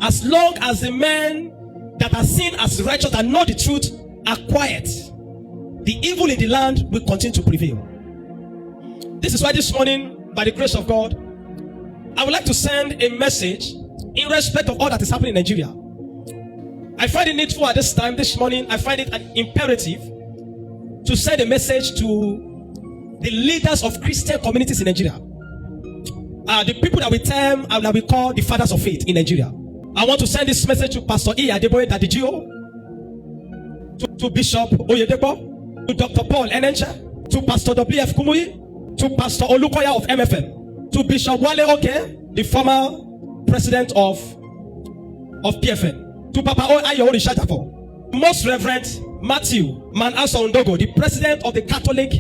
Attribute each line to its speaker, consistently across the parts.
Speaker 1: as long as the men that are seen as righteous and know the truth are quiet, the evil in the land will continue to prevail. This is why this morning, by the grace of God, I would like to send a message in respect of all that is happening in Nigeria. I find it needful at this time, this morning, I find it an imperative to send a message to the leaders of Christian communities in Nigeria. The people that we term and that we call the fathers of faith in Nigeria. I want to send this message to Pastor E. Adeboye Dadigio, to Bishop Oyedepo, to Dr. Paul Enencha, to Pastor W.F. Kumuyi, to Pastor Olukoya of MFM, to Bishop Wale Oke, the former president of PFN, to Papa Ayo Orishatafo, Most Reverend Matthew Manasseh Ondogo, the president of the Catholic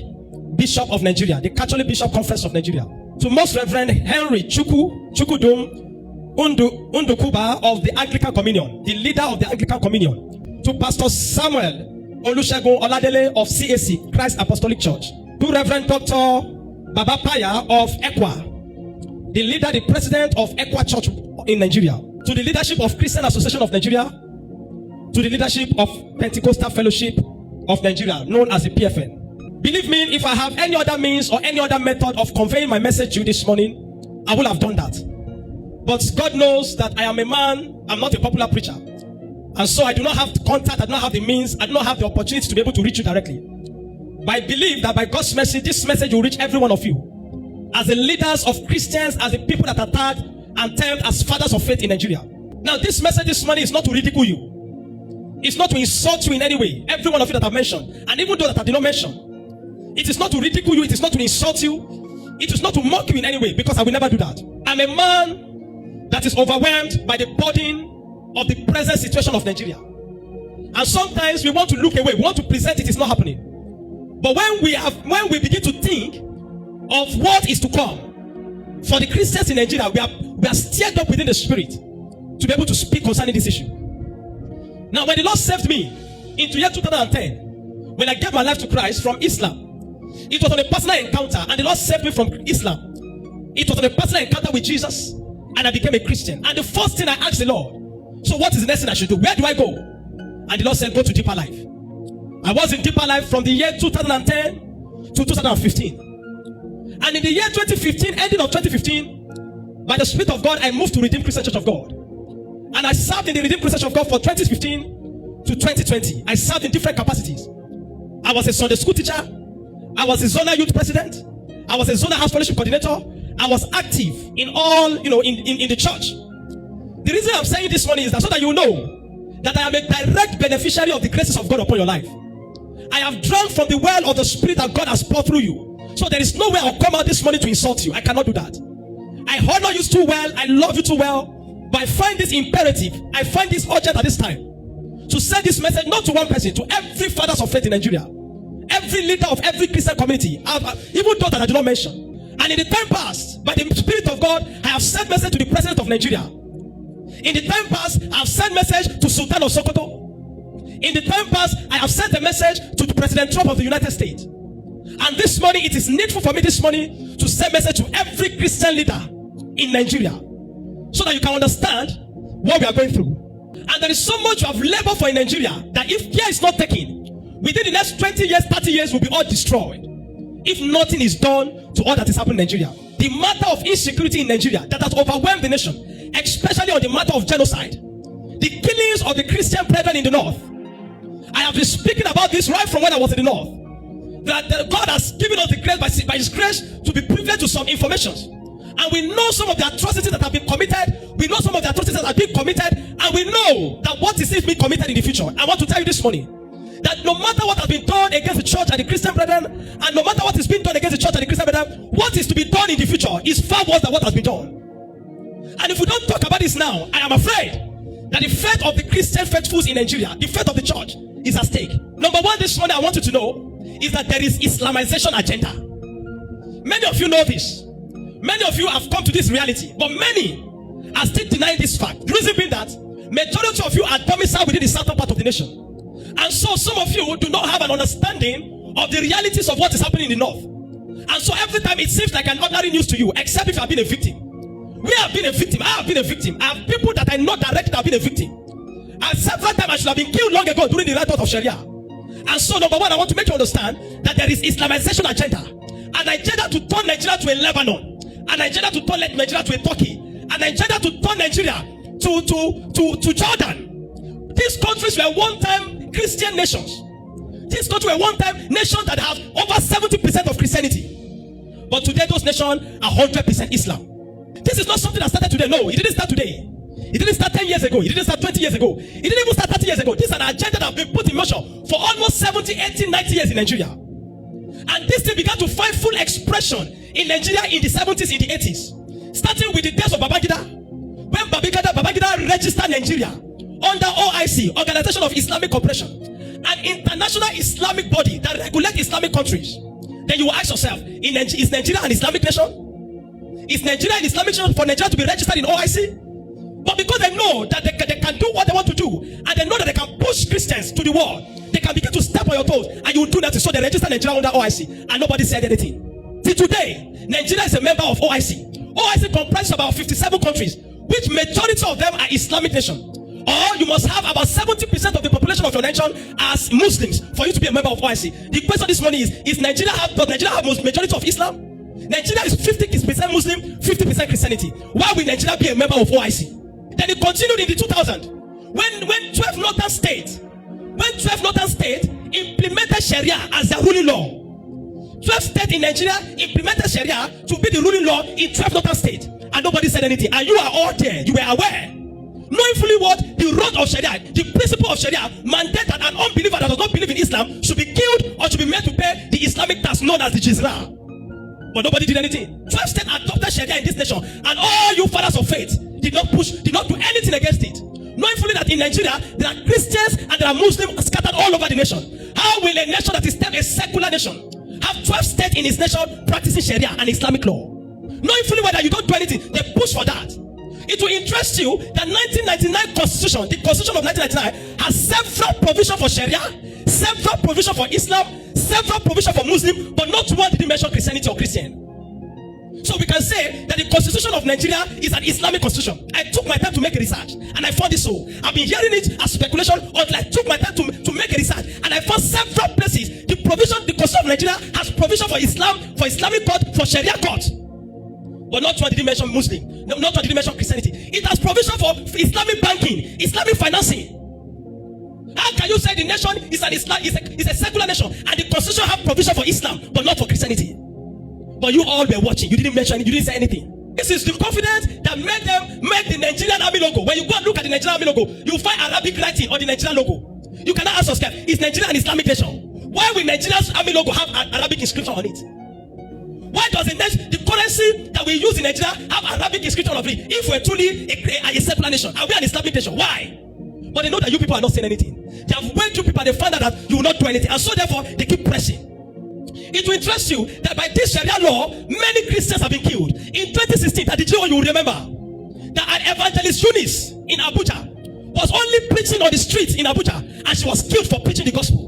Speaker 1: Bishop of Nigeria, the Catholic Bishop Conference of Nigeria, to Most Reverend Henry Chukudum Undukuba of the Anglican Communion, the leader of the Anglican Communion, to Pastor Samuel Olusegun Oladele of CAC, Christ Apostolic Church, to Reverend Dr. Baba Paya of ECWA, the leader, the president of ECWA Church in Nigeria, to the leadership of Christian Association of Nigeria, to the leadership of Pentecostal Fellowship of Nigeria, known as the PFN. Believe me, if I have any other means or any other method of conveying my message to you this morning, I would have done that. But God knows that I am a man, I'm not a popular preacher. And so I do not have contact, I do not have the means, I do not have the opportunity to be able to reach you directly. But I believe that by God's mercy, this message will reach every one of you. As the leaders of Christians, as the people that are tagged and termed as fathers of faith in Nigeria. Now this message this morning is not to ridicule you. It's not to insult you in any way. Every one of you that I've mentioned, and even those that I did not mention. It is not to ridicule you, it is not to insult you. It is not to mock you in any way, because I will never do that. I'm a man that is overwhelmed by the burden of the present situation of Nigeria. And sometimes we want to look away, we want to present it is not happening. But when we begin to think of what is to come for the Christians in Nigeria, we are stirred up within the spirit to be able to speak concerning this issue. Now, when the Lord saved me into year 2010, when I gave my life to Christ from Islam, it was on a personal encounter, and the Lord saved me from Islam. It was on a personal encounter with Jesus, and I became a Christian. And the first thing I asked the Lord, so what is the next thing I should do? Where do I go? And the Lord said, go to deeper life. I was in deeper life from the year 2010 to 2015. And in the year 2015, ending of 2015, by the Spirit of God, I moved to Redeemed Christian Church of God. And I served in the Redeemed Christian Church of God for 2015 to 2020. I served in different capacities. I was a Sunday school teacher. I was a zonal youth president. I was a zonal house fellowship coordinator. I was active in all, in the church. The reason I'm saying this morning is that so that you know that I am a direct beneficiary of the graces of God upon your life. I have drunk from the well of the Spirit that God has poured through you. So there is no way I'll come out this morning to insult you. I cannot do that. I honor you too well. I love you too well. But I find this imperative. I find this urgent at this time to send this message not to one person, to every fathers of faith in Nigeria, every leader of every Christian community, even those that I do not mention. And in the time past, by the Spirit of God, I have sent message to the President of Nigeria. In the time past, I have sent message to Sultan of Sokoto. In the time past, I have sent a message to President Trump of the United States. And this morning, it is needful for me this morning to send message to every Christian leader in Nigeria, so that you can understand what we are going through. And there is so much you have labored for in Nigeria that if care is not taken, within the next 20 years, 30 years, will be all destroyed. If nothing is done to all that is happening in Nigeria. The matter of insecurity in Nigeria that has overwhelmed the nation, especially on the matter of genocide, the killings of the Christian brethren in the north. I have been speaking about this right from when I was in the north. That God has given us the grace by His grace to be privileged to some information. And we know some of the atrocities that have been committed. We know some of the atrocities that have been committed. And we know that what is being committed in the future. I want to tell you this morning that no matter what has been done against the church and the Christian brethren, and no matter what is being done against the church and the Christian brethren, what is to be done in the future is far worse than what has been done. And if we don't talk about this now, I am afraid that the faith of the Christian faithfuls in Nigeria, the faith of the church, is at stake. Number one, this morning I want you to know is that there is Islamization agenda. Many of you know this. Many of you have come to this reality, but many are still denying this fact. The reason being that majority of you are domiciled within the southern part of the nation. And so some of you do not have an understanding of the realities of what is happening in the north. And so every time it seems like an ordinary news to you, except if you have been a victim. We have been a victim. I have been a victim. I have people that I know directly have been a victim. And several times I should have been killed long ago during the write-out of Sharia. And so, number one, I want to make you understand that there is Islamization agenda. An agenda to turn Nigeria to a Lebanon. An agenda to turn Nigeria to a Turkey. An agenda to turn Nigeria to Jordan. These countries were one-time Christian nations. These countries were one-time nations that have over 70% of Christianity. But today, those nations are 100% Islam. This is not something that started today. No, it didn't start today. It didn't start 10 years ago. It didn't start 20 years ago. It didn't even start 30 years ago. This is an agenda that has been put in motion for almost 70, 80, 90 years in Nigeria. And this thing began to find full expression in Nigeria in the 70s, in the 80s. Starting with the days of Babangida. When Babangida registered Nigeria under OIC, Organization of Islamic Cooperation, an international Islamic body that regulates Islamic countries. Then you will ask yourself, is Nigeria an Islamic nation? Is Nigeria an Islamic nation for Nigeria to be registered in OIC? But because they know that they can do what they want to do, and they know that they can push Christians to the wall, they can begin to step on your toes, and you will do nothing. So they register Nigeria under OIC, and nobody said anything. Till today, Nigeria is a member of OIC. OIC comprises about 57 countries, which majority of them are Islamic nations. Or you must have about 70% of the population of your nation as Muslims for you to be a member of OIC. The question this morning is does Nigeria have majority of Islam? Nigeria is 50% Muslim, 50% Christianity. Why will Nigeria be a member of OIC? Then it continued in the 2000s when 12 northern states implemented Sharia as their ruling law. 12 states in Nigeria implemented Sharia to be the ruling law in 12 northern states, and nobody said anything. And you are all there. You were aware, knowing fully what the rod of Sharia, the principle of Sharia, mandate that an unbeliever that does not believe in Islam should be killed or should be made to pay the Islamic tax known as the Jizra. But nobody did anything. 12 states adopted Sharia in this nation, and all you fathers of faith did not do anything against it. Knowing fully that in Nigeria, there are Christians and there are Muslims scattered all over the nation. How will a nation that is still a secular nation have 12 states in its nation practicing Sharia and Islamic law? Knowing fully well that you don't do anything, they push for that. It will interest you that 1999 Constitution, the Constitution of 1999, has several provisions for Sharia, several provisions for Islam, several provisions for Muslim, but not one did mention Christianity or Christian. So we can say that the Constitution of Nigeria is an Islamic constitution. I took my time to make a research, and I found this so. I've been hearing it as speculation until I took my time to make a research, and I found several places. The Constitution of Nigeria has provision for Islam, for Islamic court, for Sharia court. But not one did mention Muslim, not one did mention Christianity. It has provision for Islamic banking, Islamic financing. How can you say the nation is a secular nation and the constitution have provision for Islam but not for Christianity? But you all were watching. You didn't mention it. You didn't say anything. This is the confidence that made them make the Nigerian Army logo. When you go and look at the Nigerian Army logo, you find Arabic writing on the Nigerian logo. You cannot ask yourself, is Nigeria an Islamic nation? Why will Nigeria's Army logo have an Arabic inscription on it? Why does the currency that we use in Nigeria have Arabic inscription on it? If we're truly a secular nation, are we an Islamic nation? Why? But they know that you people are not saying anything. They have went to people and they found out that you will not do anything. And so therefore, they keep pressing. It will interest you that by this Sharia law, many Christians have been killed. In 2016, that you will remember that an evangelist Eunice in Abuja was only preaching on the streets in Abuja, and she was killed for preaching the gospel.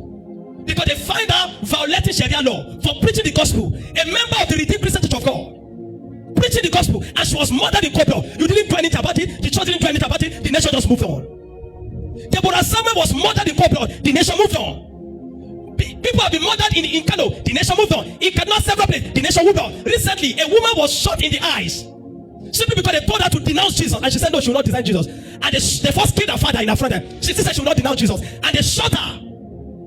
Speaker 1: Because they find her violating Sharia law for preaching the gospel. A member of the Redeemed Christian Church of God. Preaching the gospel, and she was murdered in Kúrò. You didn't do anything about it. The church didn't do anything about it. The nation just moved on. Deborah Samuel was murdered in Kúrò. The nation moved on. People have been murdered in Kano. The nation moved on. In Kaduna, several places. The nation moved on. Recently, a woman was shot in the eyes simply because they told her to denounce Jesus, and she said no, she will not denounce Jesus. And they first killed her father in her front. She said she will not denounce Jesus, and they shot her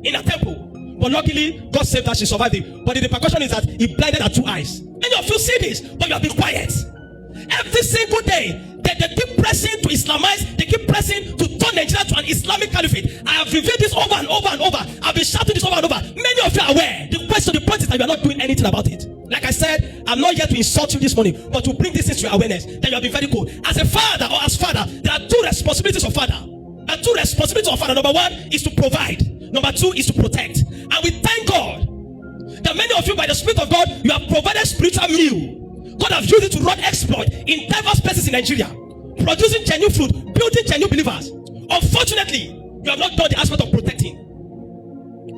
Speaker 1: in a temple. But luckily, God saved her. She survived it. But the repercussion is that He blinded her two eyes. Many of you see this, but you have been quiet. Every single day, they keep pressing to Islamize. They keep pressing to turn Nigeria to an Islamic caliphate. I have revealed this over and over and over. I've been shouting this over and over. Many of you are aware. The point is that you are not doing anything about it. Like I said, I'm not here to insult you this morning, but to bring this into your awareness that you have been very cool. As a father or as father, there are two responsibilities of father. There are two responsibilities of father. Number one is to provide. Number two is to protect. And we thank God that many of you, by the Spirit of God, you have provided spiritual meal. God has used it to run exploit in diverse places in Nigeria, producing genuine fruit, building genuine believers. Unfortunately, you have not done the aspect of protecting.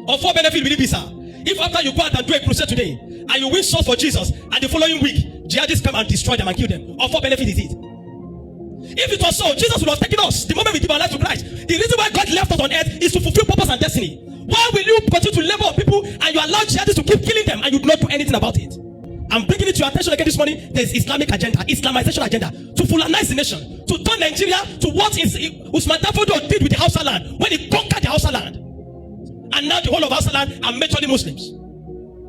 Speaker 1: Of what benefit will it be, sir? If after you go out and do a crusade today, and you win souls for Jesus, and the following week, jihadists come and destroy them and kill them, of what benefit is it? If it was so, Jesus would have taken us the moment we give our life to Christ. The reason why God left us on earth is to fulfill purpose and destiny. Why will you continue to labor on people and you allow jihadists to keep killing them and you do not do anything about it? I'm bringing it to your attention again this morning. There's Islamic agenda, Islamization agenda, to Fulanize the nation, to turn Nigeria to what Usman Dafodo did with the Hausa land when he conquered the Hausa land. And now the whole of Hausa land are majorly Muslims.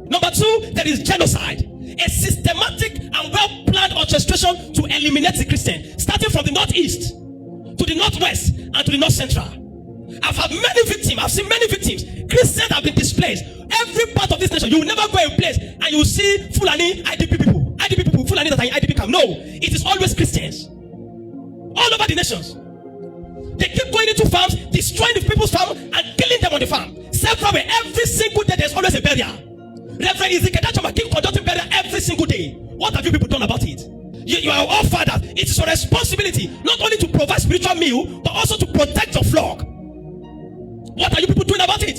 Speaker 1: Number two, there is genocide. A systematic and well-planned orchestration to eliminate the Christian, starting from the northeast to the northwest and to the north central. I've had many victims. I've seen many victims. Christians have been displaced. Every part of this nation, you will never go a place and you will see Fulani IDP people, Fulani that are in IDP camp. No, it is always Christians. All over the nations. They keep going into farms, destroying the people's farm and killing them on the farm. Several, every single day there's always a burial. Reverend Ezekiel Dachoma keep conducting burial every single day. What have you people done about it? You are all fathers. It is your responsibility not only to provide spiritual meal, but also to protect your flock. What are you people doing about it?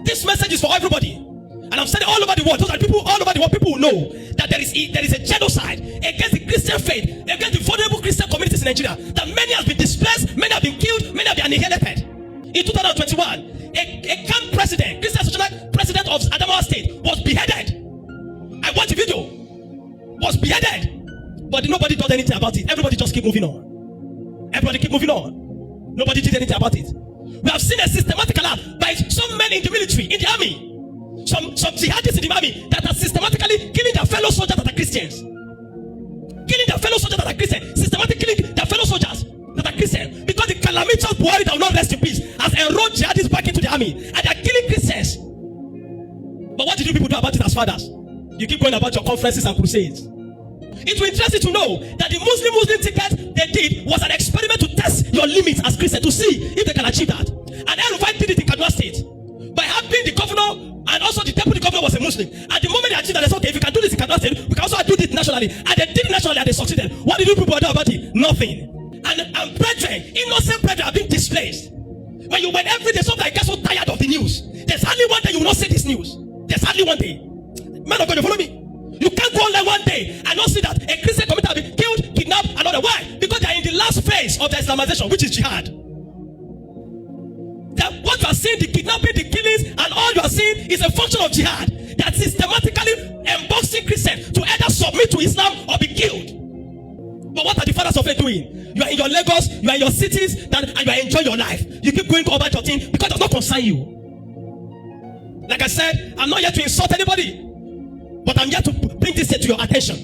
Speaker 1: This message is for everybody. And I'm saying all over the world, those are people all over the world, people will know that there is a genocide against the Christian faith, against the vulnerable Christian communities in Nigeria. That many have been displaced, many have been killed, many have been annihilated. In 2021, a camp president, Christian social president of Adamawa State, was beheaded. I watched the video. Was beheaded. But nobody did anything about it. Everybody just keep moving on. Everybody keep moving on. Nobody did anything about it. We have seen a systematic alarm by some men in the military, in the army, some jihadists in the army that are systematically killing their fellow soldiers that are Christians. Killing their fellow soldiers that are Christians. Systematically killing their fellow soldiers that are Christians. Because the calamitous Buhari that will not rest in peace has enrolled jihadists back into the army. And they are killing Christians. But what did you people do about it as fathers? You keep going about your conferences and crusades. It will interest you to know that the Muslim ticket they did was an experiment to test your limits as Christians to see if they can achieve that. And El-Rufai did it in Kaduna State by having the governor and also the deputy governor was a Muslim. At the moment they achieved that, they said, okay, if we can do this in Kaduna State, we can also do this nationally. And they did it nationally and they succeeded. What did you people do about it? Nothing. And brethren, innocent brethren are being displaced. When every day something, I get so tired of the news. There's hardly one day you will not see this news. There's hardly one day. Man of God, you follow me? You can't go online one day and not see that a Christian community have been killed, kidnapped, and other. Why? Because they are in the last phase of the Islamization, which is jihad. That what you are seeing, the kidnapping, the killings, and all you are seeing is a function of jihad that systematically emboxing Christians to either submit to Islam or be killed. But what are the fathers of faith doing? You are in your Lagos, you are in your cities, and you are enjoying your life. You keep going over your thing because it does not concern you. Like I said, I'm not here to insult anybody. But I'm here to bring this to your attention.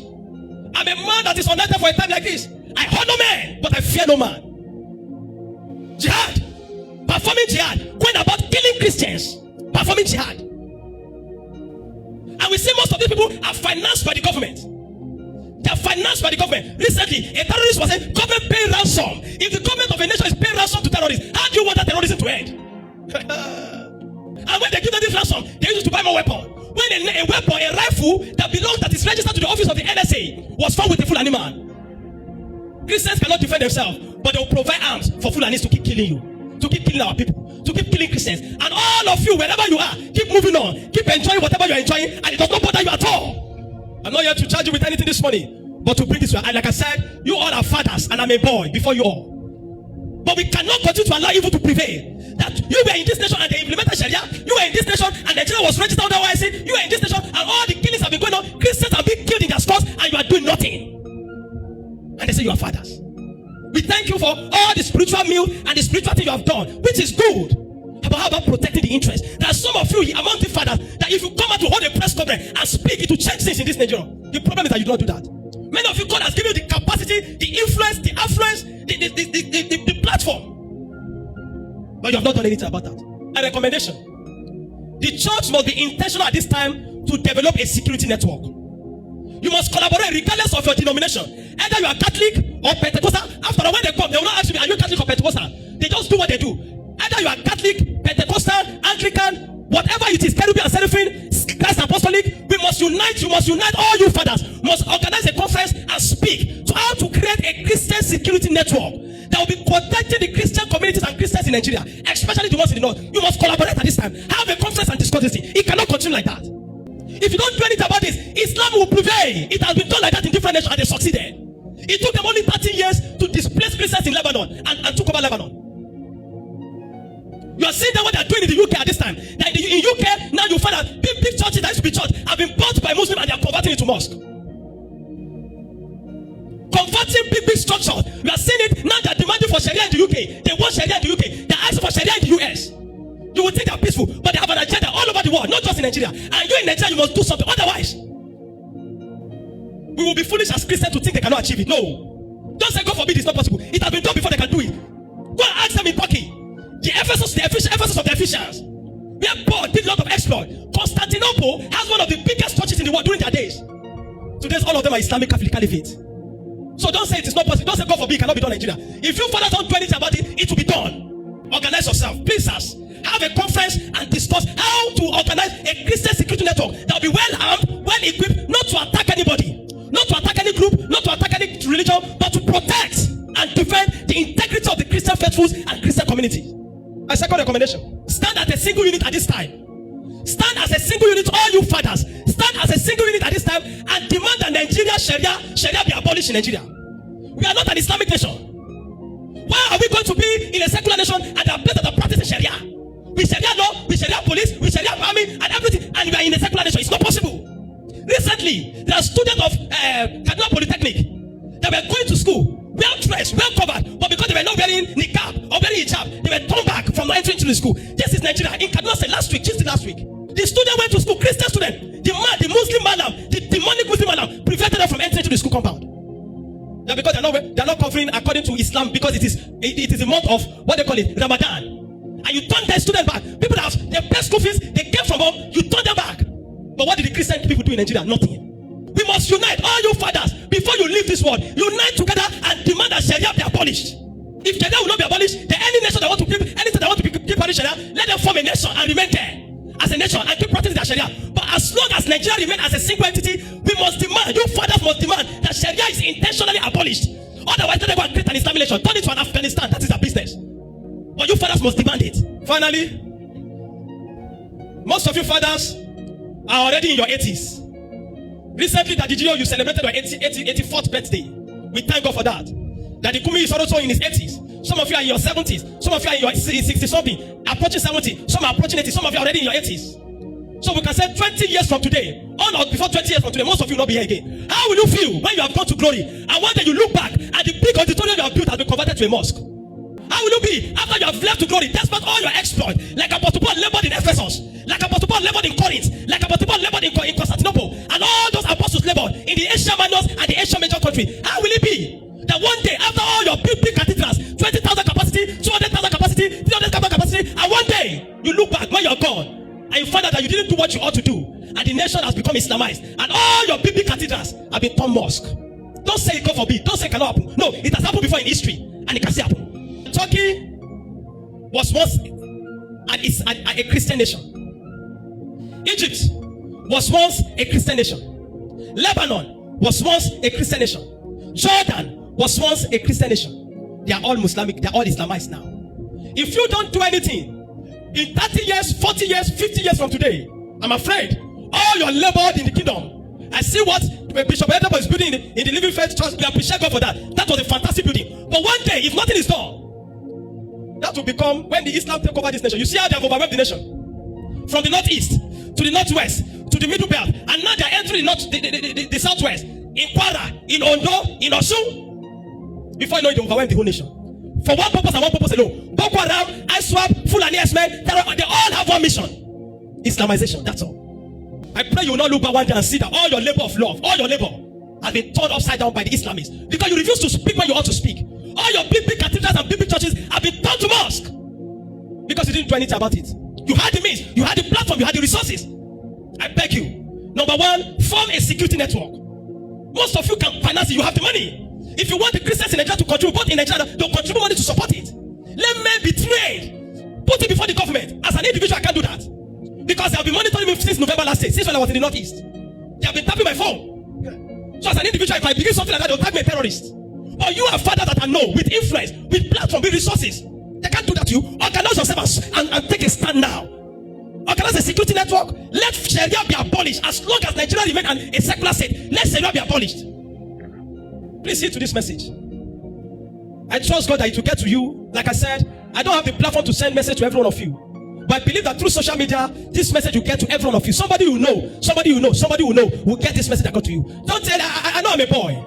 Speaker 1: I'm a man that is united for a time like this. I honor men, but I fear no man. Jihad. Performing jihad. Going about killing Christians. Performing jihad. And we see most of these people are financed by the government. They are financed by the government. Recently, a terrorist was saying, government pay ransom. If the government of a nation is paying ransom to terrorists, how do you want that terrorism to end? And when they give them this ransom, they use it to buy more weapons. When a weapon, a rifle that is registered to the office of the NSA was found with a Fulani man. Christians cannot defend themselves, but they will provide arms for Fulanis to keep killing you, to keep killing our people, to keep killing Christians. And all of you, wherever you are, keep moving on, keep enjoying whatever you are enjoying, and it does not bother you at all. I'm not here to charge you with anything this morning, but to bring this to you. Like I said, you all are fathers, and I'm a boy before you all. But we cannot continue to allow evil to prevail. That you were in this nation and they implemented Sharia. You were in this nation and Nigeria was registered under YC. You were in this nation and all the killings have been going on. Christians have been killed in their stores and you are doing nothing. And they say you are fathers. We thank you for all the spiritual meal and the spiritual thing you have done, which is good. But how about protecting the interest? There are some of you among the fathers that if you come out to hold a press conference and speak, it will change things in this Nigeria. The problem is that you do not do that. Many of you, God has given you the capacity, the influence, the affluence, the platform. But you have not done anything about that. A recommendation. The church must be intentional at this time to develop a security network. You must collaborate regardless of your denomination. Either you are Catholic or Pentecostal. After all, when they come, they will not ask you, are you Catholic or Pentecostal? They just do what they do. Either you are Catholic, Pentecostal, Anglican, whatever it is, Caribbean, Seraphim, Christ Apostolic, we must unite. You must unite. All you fathers must organize a conference and speak to how to create a Christian security network that will be protecting the Christian communities and Christians in Nigeria, especially the ones in the north. You must collaborate at this time. Have a conference and discuss this thing. It cannot continue like that. If you don't do anything about this, Islam will prevail. It has been done like that in different nations and they succeeded. It took them only 30 years to displace Christians in Lebanon and took over Lebanon. You are seeing that what they are doing in the UK at this time. That in UK, now you find that big churches that used to be church have been bought by Muslims and they are converting into mosque. Converting big structures. You are seeing it now. They are demanding for Sharia in the UK. They want Sharia in the UK. They are asking for Sharia in the US. You will think they are peaceful, but they have an agenda all over the world, not just in Nigeria. And you in Nigeria, you must do something. Otherwise, we will be foolish as Christians to think they cannot achieve it. No. Don't say God forbid it's not possible. It has been done before they can do it. Go and ask them in Turkey. The Ephesus of the Ephesians. Where Paul did a lot of exploit. Constantinople has one of the biggest churches in the world during their days. Today, all of them are Islamic Catholic Caliphate. So don't say it is not possible. Don't say God forbid it cannot be done in Nigeria. If you fathers don't do anything about it, it will be done. Organize yourself. Please, sirs, have a conference and discuss how to organize a Christian security network that will be well armed, well equipped, not to attack anybody, not to attack any group, not to attack any religion, but to protect and defend the integrity of the Christian faithfuls and Christian community. My second recommendation: stand as a single unit at this time. Stand as a single unit, all you fathers. Stand as a single unit at this time and demand that Nigeria Sharia be abolished in Nigeria. We are not an Islamic nation. Why are we going to be in a secular nation and there are places that are practicing Sharia? With Sharia law, with Sharia police, with Sharia army and everything, and we are in a secular nation. It's not possible. Recently, there are students of Kaduna Polytechnic that were going to school, well dressed, well covered, but because they were not wearing niqab or wearing hijab, they were turned back from entering into the school. This is Nigeria. In Kaduna State just last week, the student went to school, Christian student. The Muslim man, the demonic Muslim man, prevented them from entering into the school compound. Now because they're not covering according to Islam, because it is a month of what they call it, Ramadan. And you turn their student back. People that have their best school fees, they came from home, you turn them back. But what did the Christian people do in Nigeria? Nothing. We must unite, all you fathers, before you leave this world. Unite together and demand that Sharia be abolished. If Sharia will not be abolished, then any nation that want to keep, anything that want to keep Sharia, let them form a nation and remain there as a nation and keep practicing their Sharia. But as long as Nigeria remains as a single entity, we must demand, you fathers must demand that Sharia is intentionally abolished. Otherwise, let them go and create an Islamic nation. Turn it to an Afghanistan. That is their business. But you fathers must demand it. Finally, most of you fathers are already in your 80s. Recently, Daddy Gio, you celebrated your 84th birthday. We thank God for that. Daddy Kumi is also in his 80s. Some of you are in your 70s. Some of you are in your 60-something, approaching 70. Some are approaching 80. Some of you are already in your 80s. So we can say 20 years from today, on or before 20 years from today, most of you will not be here again. How will you feel when you have gone to glory and one day you look back and the big auditorium you have built has been converted to a mosque? How will you be after you have left to glory, despite all your exploits, like Apostle Paul labored in Ephesus, like Apostle Paul labored in Corinth, like Apostle Paul labored in Constantinople, and all those apostles labored in the Asia Minor and the Asia Major country? How will it be that one day, after all your big cathedrals, 20,000 capacity, 200,000 capacity, 300,000 capacity, and one day you look back when you're gone and you find out that you didn't do what you ought to do, and the nation has become Islamized, and all your big cathedrals have been turned mosque? Don't say it, God forbid. Don't say it cannot happen. No, it has happened before in history, and it can still happen. Turkey was once a Christian nation. Egypt was once a Christian nation. Lebanon was once a Christian nation. Jordan was once a Christian nation. They are all Islamic. They are all Islamized now. If you don't do anything, in 30 years, 40 years, 50 years from today, I'm afraid all your labor in the kingdom. I see what Bishop Edebo is building in the Living Faith Church. We appreciate God for that. That was a fantastic building. But one day, if nothing is done, that will become, when the Islam take over this nation. You see how they have overwhelmed the nation. From the northeast to the northwest to the middle belt, and now they are entering the southwest. In Kwara, in Ondo, in Osun. Before you know it, they overwhelm the whole nation. For one purpose and one purpose alone. Boko Haram, ISWAP, Fulani Esmen, they all have one mission. Islamization, that's all. I pray you will not look back one day and see that all your labor of love, all your labor has been turned upside down by the Islamists. Because you refuse to speak when you ought to speak. All your big cathedrals and big churches have been turned to mosque. Because you didn't do anything about it. You had the means, you had the platform, you had the resources. I beg you. Number one, form a security network. Most of you can finance it, you have the money. If you want the Christians in Nigeria to contribute, both in Nigeria, they'll contribute money to support it. Let men be trained. Put it before the government. As an individual, I can't do that. Because they have been monitoring me since November last year, since when I was in the Northeast. They have been tapping my phone. So as an individual, if I begin something like that, they'll tag me a terrorist. But you are fathers that I know, with influence, with platform, with resources. They can't do that to you. Organize yourself and take a stand now. Organize a security network. Let Sharia be abolished. As long as Nigeria remains a secular state, let Sharia be abolished. Please heed to this message. I trust God that it will get to you. Like I said, I don't have the platform to send message to every one of you. But I believe that through social media, this message will get to every one of you. Somebody you know will get this message that got to you. Don't say, I know I'm a boy.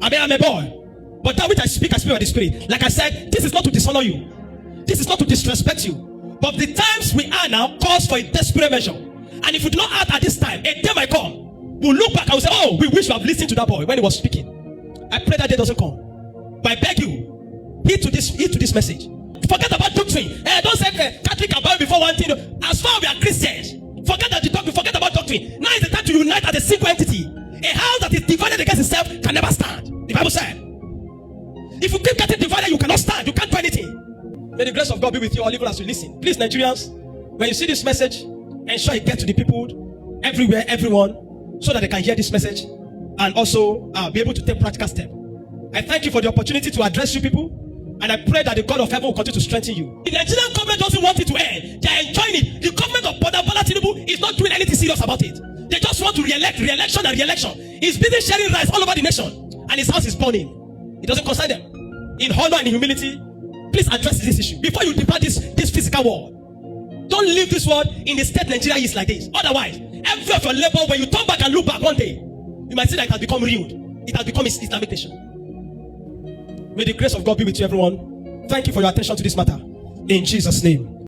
Speaker 1: I'm a boy. But that which I speak by the Spirit. Like I said, this is not to dishonor you. This is not to disrespect you. But the times we are now calls for a desperate measure. And if we do not act at this time, a day might come. We'll look back and we'll say, oh, we wish we have listened to that boy when he was speaking. I pray that day doesn't come. But I beg you, heed to this message. Forget about doctrine. Don't say Catholic and Bible before one thing. As far as we are Christians, forget about doctrine. Now is the time to unite as a single entity. A house that is divided against itself can never stand. The Bible said. If you keep getting divided, you cannot stand. You can't do anything. May the grace of God be with you all, even as you listen. Please, Nigerians, when you see this message, ensure it gets to the people everywhere, everyone, so that they can hear this message and also be able to take practical steps. I thank you for the opportunity to address you people. And I pray that the God of heaven will continue to strengthen you. The Nigerian government doesn't want it to end. They are enjoying it. The government of Bola Tinubu is not doing anything serious about it. They just want to re-election. He's busy sharing rice all over the nation. And his house is burning. It doesn't concern them. In honor and in humility, please address this issue. Before you depart this physical world, don't leave this world in the state Nigeria is like this. Otherwise, every of your labor, when you turn back and look back one day, you might see that it has become ruined. It has become Islamic nation. May the grace of God be with you, everyone. Thank you for your attention to this matter. In Jesus' name.